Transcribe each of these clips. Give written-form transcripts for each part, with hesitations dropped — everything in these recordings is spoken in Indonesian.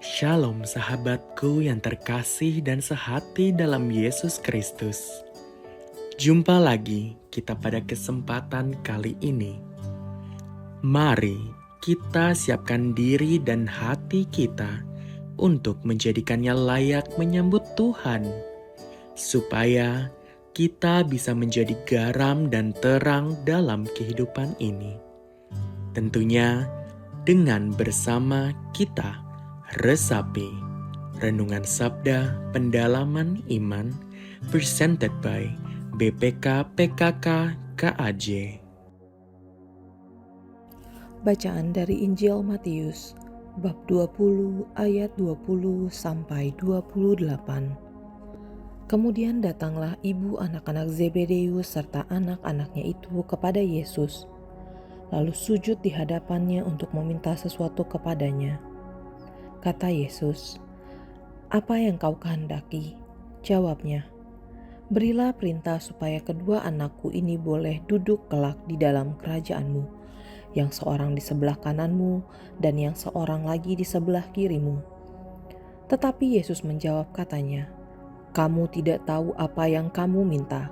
Shalom sahabatku yang terkasih dan sehati dalam Yesus Kristus. Jumpa lagi kita pada kesempatan kali ini. Mari kita siapkan diri dan hati kita untuk menjadikannya layak menyambut Tuhan, supaya kita bisa menjadi garam dan terang dalam kehidupan ini. Tentunya dengan bersama kita resapi Renungan Sabda Pendalaman Iman presented by BPK PKK KAJ. Bacaan dari Injil Matius bab 20 ayat 20 sampai 28. Kemudian datanglah ibu anak-anak Zebedeus serta anak-anaknya itu kepada Yesus, lalu sujud di hadapannya untuk meminta sesuatu kepadanya. Kata Yesus, "Apa yang kau kehendaki?" Jawabnya, "Berilah perintah supaya kedua anakku ini boleh duduk kelak di dalam kerajaanmu, yang seorang di sebelah kananmu dan yang seorang lagi di sebelah kirimu." Tetapi Yesus menjawab katanya, "Kamu tidak tahu apa yang kamu minta.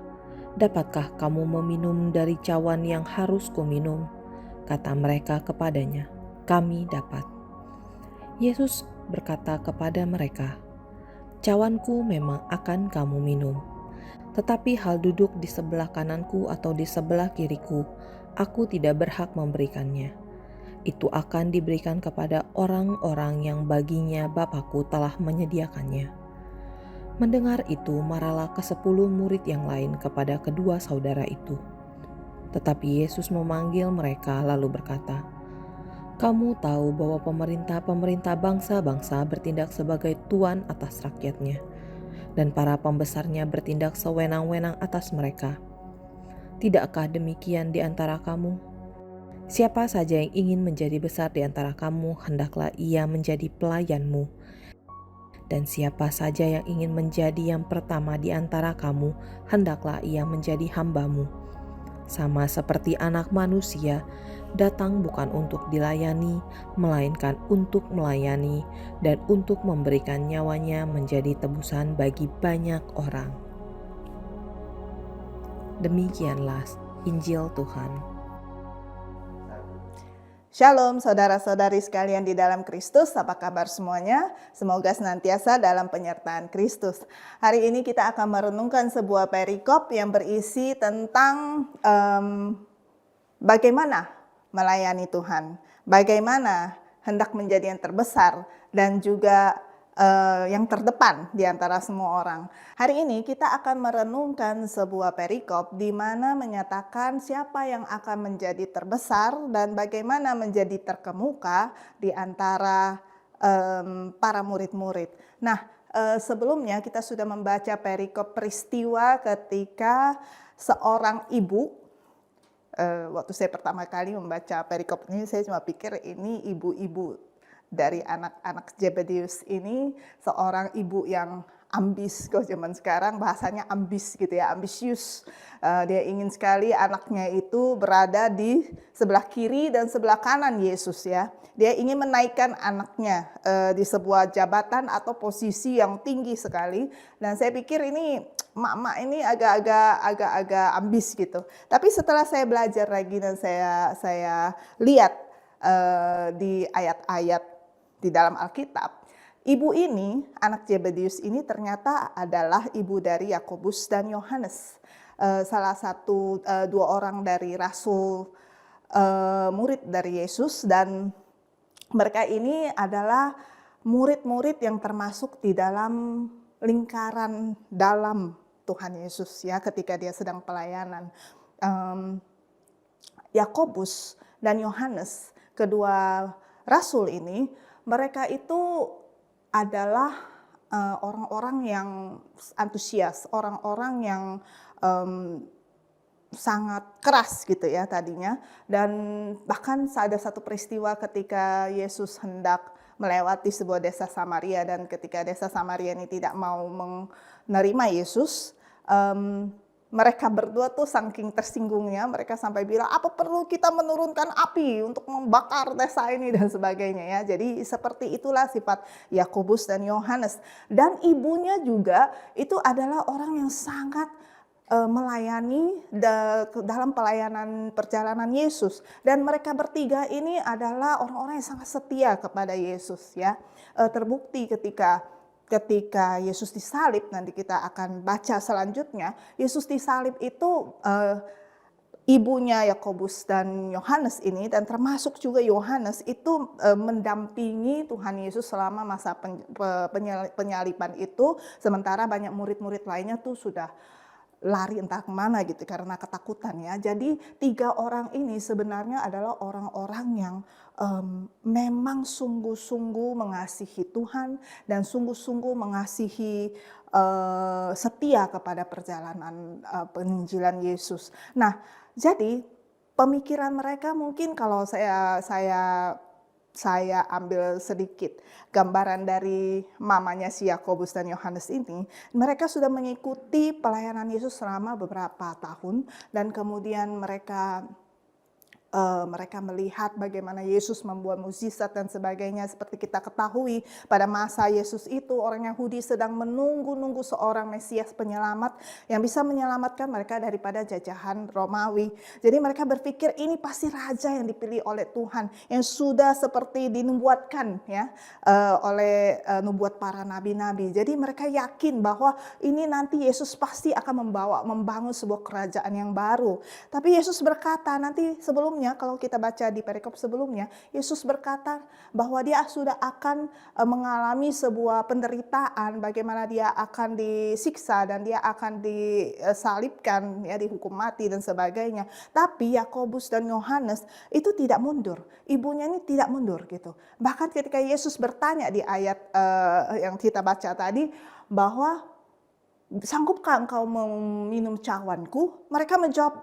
Dapatkah kamu meminum dari cawan yang harus kuminum?" Kata mereka kepadanya, "Kami dapat." Yesus berkata kepada mereka, "Cawanku memang akan kamu minum. Tetapi hal duduk di sebelah kananku atau di sebelah kiriku, aku tidak berhak memberikannya. Itu akan diberikan kepada orang-orang yang baginya Bapa-Ku telah menyediakannya." Mendengar itu, marahlah ke-10 murid yang lain kepada kedua saudara itu. Tetapi Yesus memanggil mereka lalu berkata, "Kamu tahu bahwa pemerintah bangsa-bangsa bertindak sebagai tuan atas rakyatnya, dan para pembesarnya bertindak sewenang-wenang atas mereka. Tidakkah demikian di antara kamu? Siapa saja yang ingin menjadi besar di antara kamu, hendaklah ia menjadi pelayanmu. Dan siapa saja yang ingin menjadi yang pertama di antara kamu, hendaklah ia menjadi hambamu. Sama seperti Anak Manusia datang bukan untuk dilayani, melainkan untuk melayani dan untuk memberikan nyawanya menjadi tebusan bagi banyak orang." Demikianlah Injil Tuhan. Shalom saudara-saudari sekalian di dalam Kristus, apa kabar semuanya? Semoga senantiasa dalam penyertaan Kristus. Hari ini kita akan merenungkan sebuah perikop yang berisi tentang bagaimana melayani Tuhan, bagaimana hendak menjadi yang terbesar dan juga yang terdepan di antara semua orang. Hari ini kita akan merenungkan sebuah perikop di mana menyatakan siapa yang akan menjadi terbesar dan bagaimana menjadi terkemuka di antara para murid-murid. Nah, sebelumnya kita sudah membaca perikop peristiwa ketika seorang ibu, waktu saya pertama kali membaca perikop ini, saya cuma pikir ini ibu-ibu dari anak-anak Zebedeus ini, seorang ibu yang ambis, kalau zaman sekarang bahasanya ambis gitu ya, ambisius. Dia ingin sekali anaknya itu berada di sebelah kiri dan sebelah kanan Yesus ya. Dia ingin menaikkan anaknya di sebuah jabatan atau posisi yang tinggi sekali. Dan saya pikir ini mak-mak ini agak-agak ambis gitu. Tapi setelah saya belajar lagi dan saya lihat di ayat-ayat di dalam Alkitab, ibu ini, anak Zebedeus ini ternyata adalah ibu dari Yakobus dan Yohanes, salah satu dua orang dari rasul murid dari Yesus, dan mereka ini adalah murid-murid yang termasuk di dalam lingkaran dalam Tuhan Yesus ya ketika dia sedang pelayanan. Yakobus dan Yohanes, kedua rasul ini, mereka itu adalah orang-orang yang antusias, orang-orang yang sangat keras gitu ya tadinya. Dan bahkan ada satu peristiwa ketika Yesus hendak melewati sebuah desa Samaria, dan ketika desa Samaria ini tidak mau menerima Yesus, mereka berdua tuh saking tersinggungnya, mereka sampai bilang, "Apa perlu kita menurunkan api untuk membakar desa ini?" dan sebagainya ya. Jadi seperti itulah sifat Yakobus dan Yohanes. Dan ibunya juga itu adalah orang yang sangat melayani dalam pelayanan perjalanan Yesus, dan mereka bertiga ini adalah orang-orang yang sangat setia kepada Yesus ya. Terbukti ketika Yesus disalib, nanti kita akan baca selanjutnya, Yesus disalib itu ibunya Yakobus dan Yohanes ini, dan termasuk juga Yohanes itu mendampingi Tuhan Yesus selama masa penyaliban itu, sementara banyak murid-murid lainnya tuh sudah lari entah kemana gitu karena ketakutan ya. Jadi 3 orang ini sebenarnya adalah orang-orang yang memang sungguh-sungguh mengasihi Tuhan dan sungguh-sungguh mengasihi setia kepada perjalanan penginjilan Yesus. Nah, jadi pemikiran mereka mungkin kalau saya ambil sedikit gambaran dari mamanya si Yakobus dan Yohanes ini, mereka sudah mengikuti pelayanan Yesus selama beberapa tahun, dan kemudian mereka melihat bagaimana Yesus membuat mukjizat dan sebagainya. Seperti kita ketahui, pada masa Yesus itu orang Yahudi sedang menunggu-nunggu seorang Mesias penyelamat yang bisa menyelamatkan mereka daripada jajahan Romawi. Jadi mereka berpikir ini pasti raja yang dipilih oleh Tuhan, yang sudah seperti dinubuatkan ya oleh nubuat para nabi-nabi. Jadi mereka yakin bahwa ini nanti Yesus pasti akan membangun sebuah kerajaan yang baru. Tapi Yesus berkata nanti sebelumnya, kalau kita baca di perikop sebelumnya, Yesus berkata bahwa dia sudah akan mengalami sebuah penderitaan, bagaimana dia akan disiksa dan dia akan disalibkan, ya, dihukum mati dan sebagainya. Tapi Yakobus dan Yohanes itu tidak mundur, ibunya ini tidak mundur gitu. Bahkan ketika Yesus bertanya di ayat yang kita baca tadi bahwa sanggupkah engkau meminum cawanku? Mereka menjawab,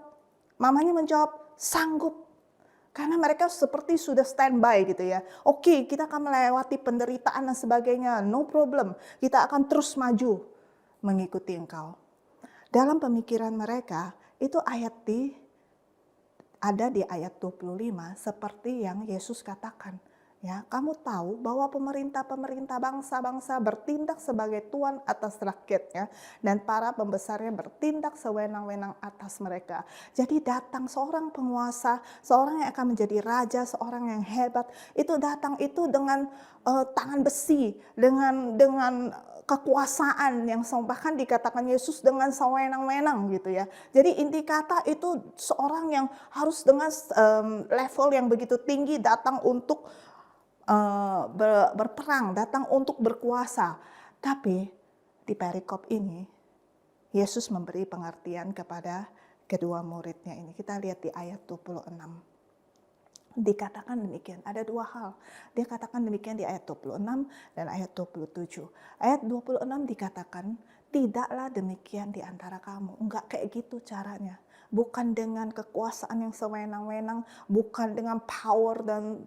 mamanya menjawab sanggup. Karena mereka seperti sudah standby gitu ya. Oke, kita akan melewati penderitaan dan sebagainya, no problem. Kita akan terus maju mengikuti engkau. Dalam pemikiran mereka, itu ada di ayat 25 seperti yang Yesus katakan. Ya, kamu tahu bahwa pemerintah-pemerintah bangsa-bangsa bertindak sebagai tuan atas rakyatnya, dan para pembesarnya bertindak sewenang-wenang atas mereka. Jadi datang seorang penguasa, seorang yang akan menjadi raja, seorang yang hebat, itu datang itu dengan tangan besi, dengan kekuasaan yang bahkan dikatakan Yesus dengan sewenang-wenang gitu ya. Jadi inti kata itu seorang yang harus dengan level yang begitu tinggi datang untuk berperang, datang untuk berkuasa. Tapi di perikop ini Yesus memberi pengertian kepada kedua muridnya ini. Kita lihat di ayat 26. Dikatakan demikian, ada 2 hal. Dia katakan demikian di ayat 26 dan ayat 27. Ayat 26 dikatakan, tidaklah demikian di antara kamu. Enggak kayak gitu caranya. Bukan dengan kekuasaan yang sewenang-wenang, bukan dengan power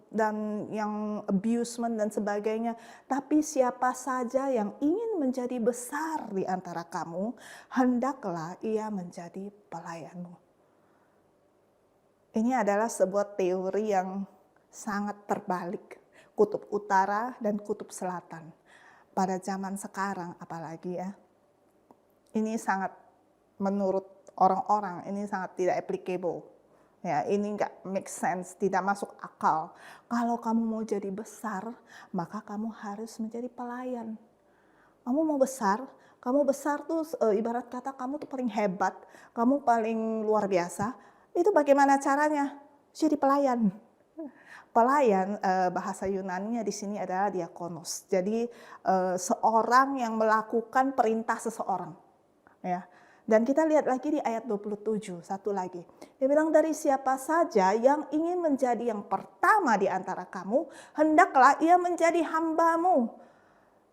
dan yang abusement dan sebagainya. Tapi siapa saja yang ingin menjadi besar di antara kamu, hendaklah ia menjadi pelayanmu. Ini adalah sebuah teori yang sangat terbalik. Kutub utara dan kutub selatan. Pada zaman sekarang apalagi ya. Ini sangat menurut orang-orang ini sangat tidak applicable. Ya, ini nggak make sense, tidak masuk akal. Kalau kamu mau jadi besar, maka kamu harus menjadi pelayan. Kamu mau besar, tuh ibarat kata kamu tuh paling hebat, kamu paling luar biasa. Itu bagaimana caranya? Jadi pelayan. Pelayan bahasa Yunani-nya di sini adalah diakonos. Jadi seorang yang melakukan perintah seseorang. Ya. Dan kita lihat lagi di ayat 27, satu lagi. Dia bilang dari siapa saja yang ingin menjadi yang pertama di antara kamu, hendaklah ia menjadi hambamu.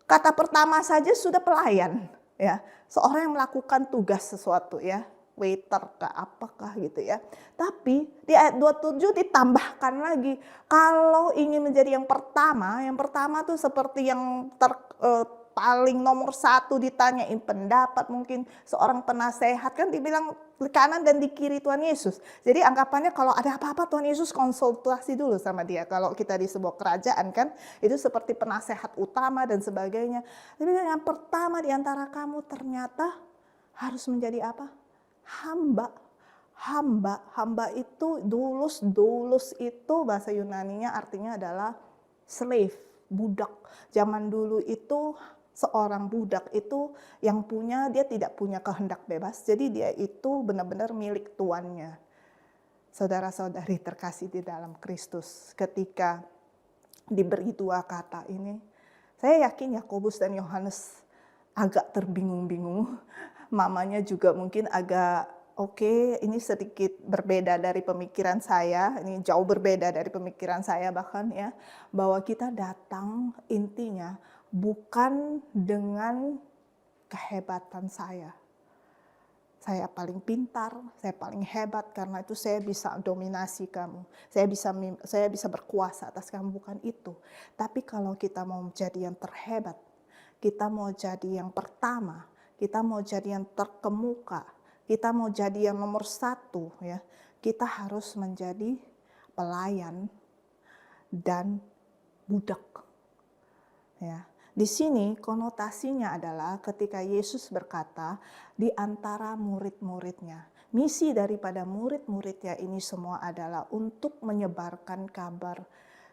Kata pertama saja sudah pelayan. Ya. Seorang yang melakukan tugas sesuatu ya. Waiter kah apakah gitu ya. Tapi di ayat 27 ditambahkan lagi. Kalau ingin menjadi yang pertama tuh seperti yang paling nomor satu, ditanyain pendapat, mungkin seorang penasehat kan dibilang di kanan dan di kiri Tuhan Yesus. Jadi anggapannya kalau ada apa-apa Tuhan Yesus konsultasi dulu sama dia. Kalau kita di sebuah kerajaan kan itu seperti penasehat utama dan sebagainya. Tapi yang pertama di antara kamu ternyata harus menjadi apa? Hamba. Hamba itu doulos itu bahasa Yunaninya artinya adalah slave, budak. Zaman dulu itu seorang budak itu yang punya, dia tidak punya kehendak bebas, jadi dia itu benar-benar milik tuannya. Saudara-saudari terkasih di dalam Kristus, ketika diberi dua kata ini, saya yakin Yakobus dan Yohanes agak terbingung-bingung. Mamanya juga mungkin agak oke, ini sedikit berbeda dari pemikiran saya, ini jauh berbeda dari pemikiran saya bahkan ya, bahwa kita datang intinya bukan dengan kehebatan saya. Saya paling pintar, saya paling hebat karena itu saya bisa dominasi kamu. Saya bisa berkuasa atas kamu, bukan itu. Tapi kalau kita mau menjadi yang terhebat, kita mau jadi yang pertama, kita mau jadi yang terkemuka, kita mau jadi yang nomor satu, ya, kita harus menjadi pelayan dan budak. Ya. Di sini konotasinya adalah ketika Yesus berkata di antara murid-muridnya. Misi daripada murid-muridnya ini semua adalah untuk menyebarkan kabar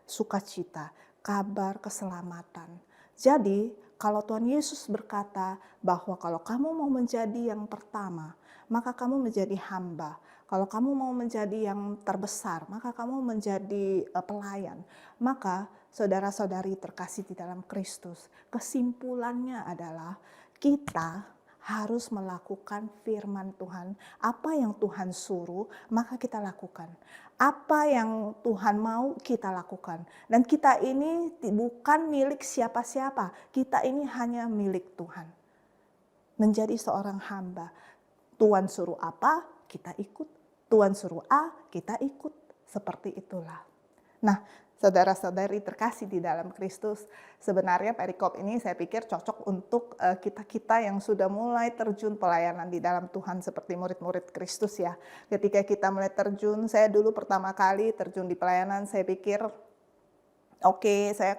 sukacita, kabar keselamatan. Jadi kalau Tuhan Yesus berkata bahwa kalau kamu mau menjadi yang pertama, maka kamu menjadi hamba. Kalau kamu mau menjadi yang terbesar, maka kamu menjadi pelayan. Maka saudara-saudari terkasih di dalam Kristus, kesimpulannya adalah kita harus melakukan firman Tuhan. Apa yang Tuhan suruh, maka kita lakukan. Apa yang Tuhan mau, kita lakukan. Dan kita ini bukan milik siapa-siapa. Kita ini hanya milik Tuhan. Menjadi seorang hamba. Tuhan suruh apa, kita ikut. Tuhan suruh A, kita ikut. Seperti itulah. Nah, saudara-saudari terkasih di dalam Kristus, sebenarnya perikop ini saya pikir cocok untuk kita-kita yang sudah mulai terjun pelayanan di dalam Tuhan seperti murid-murid Kristus ya. Ketika kita mulai terjun, saya dulu pertama kali terjun di pelayanan, saya pikir oke, saya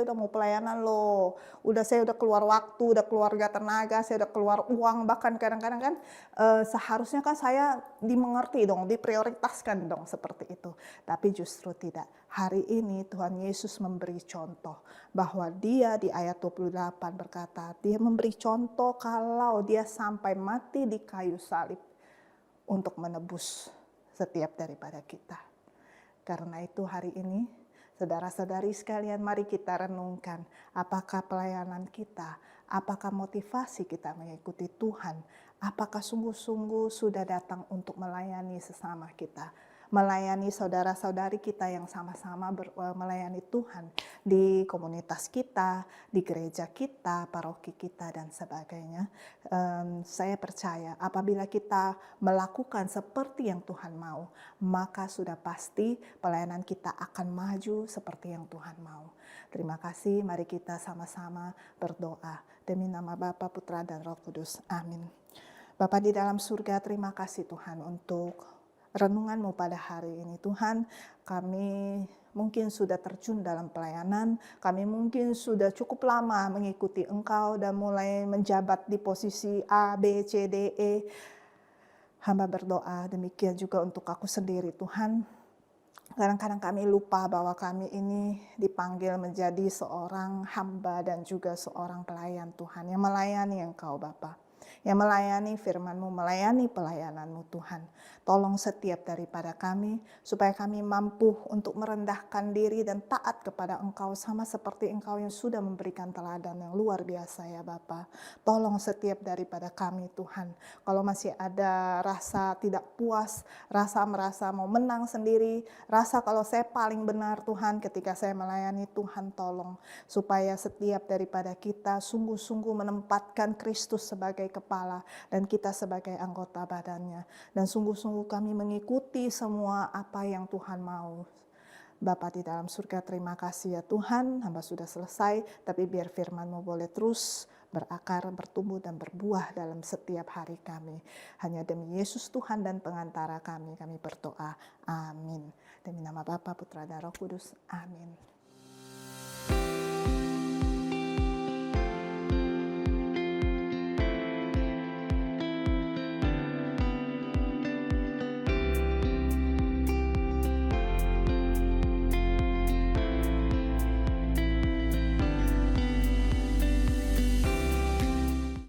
udah mau pelayanan loh. Saya udah keluar waktu, udah keluarga tenaga, saya udah keluar uang, bahkan kadang-kadang kan seharusnya kan saya dimengerti dong, diprioritaskan dong seperti itu. Tapi justru tidak. Hari ini Tuhan Yesus memberi contoh bahwa dia di ayat 28 berkata, dia memberi contoh kalau dia sampai mati di kayu salib untuk menebus setiap daripada kita. Karena itu hari ini saudara-saudari sekalian, mari kita renungkan apakah pelayanan kita, apakah motivasi kita mengikuti Tuhan, apakah sungguh-sungguh sudah datang untuk melayani sesama kita, melayani saudara-saudari kita yang sama-sama melayani Tuhan di komunitas kita, di gereja kita, paroki kita, dan sebagainya. Saya percaya apabila kita melakukan seperti yang Tuhan mau, maka sudah pasti pelayanan kita akan maju seperti yang Tuhan mau. Terima kasih, mari kita sama-sama berdoa. Demi nama Bapa, Putra, dan Roh Kudus. Amin. Bapa di dalam surga, terima kasih Tuhan untuk renungan-Mu pada hari ini. Tuhan, kami mungkin sudah terjun dalam pelayanan, kami mungkin sudah cukup lama mengikuti Engkau dan mulai menjabat di posisi A, B, C, D, E. Hamba berdoa demikian juga untuk aku sendiri Tuhan. Kadang-kadang kami lupa bahwa kami ini dipanggil menjadi seorang hamba dan juga seorang pelayan Tuhan yang melayani Engkau Bapa. Yang melayani firman-Mu, melayani pelayanan-Mu Tuhan. Tolong setiap daripada kami, supaya kami mampu untuk merendahkan diri dan taat kepada Engkau, sama seperti Engkau yang sudah memberikan teladan yang luar biasa ya Bapa. Tolong setiap daripada kami Tuhan, kalau masih ada rasa tidak puas, rasa merasa mau menang sendiri, rasa kalau saya paling benar Tuhan ketika saya melayani Tuhan, tolong supaya setiap daripada kita sungguh-sungguh menempatkan Kristus sebagai kepala dan kita sebagai anggota badannya. Dan sungguh-sungguh kami mengikuti semua apa yang Tuhan mau. Bapa di dalam surga, terima kasih ya Tuhan, hamba sudah selesai, tapi biar firman-Mu boleh terus berakar, bertumbuh, dan berbuah dalam setiap hari kami. Hanya demi Yesus Tuhan dan pengantara kami berdoa. Amin. Demi nama Bapa, Putra, dan Roh Kudus. Amin.